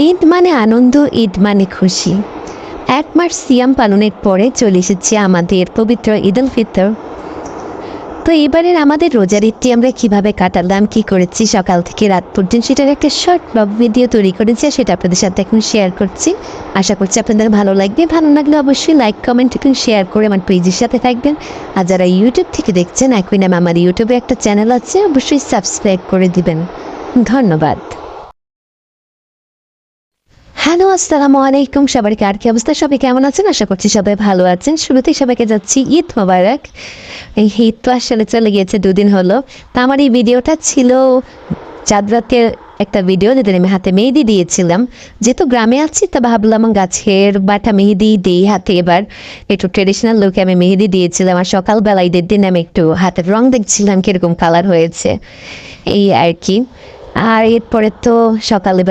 ঈদ মানে আনন্দ, ঈদ মানে খুশি। এক মাস সিয়াম পালনের পরে চলে এসেছে আমাদের পবিত্র ঈদ উল ফিতর। তো এবারের আমাদের রোজার ঈদটি আমরা কীভাবে কাটালাম, কী করেছি সকাল থেকে রাত পর্যন্ত, সেটার একটা শর্ট ব্লগ ভিডিও তৈরি করেছি, সেটা আপনাদের সাথে এখন শেয়ার করছি। আশা করছি আপনাদের ভালো লাগবে। ভালো লাগলে অবশ্যই লাইক, কমেন্ট এবং শেয়ার করে আমার পেজের সাথে থাকবেন। আর যারা ইউটিউব থেকে দেখছেন, একই নাম আমার ইউটিউবে একটা চ্যানেল আছে, অবশ্যই সাবস্ক্রাইব করে দিবেন। ধন্যবাদ। হ্যালো, আসসালামু আলাইকুম। সবার কার কি অবস্থা, সবাই কেমন আছেন? আশা করছি সবাই ভালো আছেন। শুরুতেই সবাইকে যাচ্ছি ঈদ মোবারক। এই ঈদ তো আসলে চলে গিয়েছে, দুদিন হলো। তা আমার এই ভিডিওটা ছিল চাঁদ রাতের একটা ভিডিও, যেদিন আমি হাতে মেহেদি দিয়েছিলাম। যেহেতু গ্রামে আছি, তা ভাবলাম গাছের বাটা মেহেদি দিই হাতে। এবার একটু ট্রেডিশনাল লুকে আমি মেহেদি দিয়েছিলাম। আর সকালবেলা ঈদের দিন আমি একটু হাতের রং দেখছিলাম কীরকম কালার হয়েছে, এই আর কি। আর এরপরে তো সকালবেলা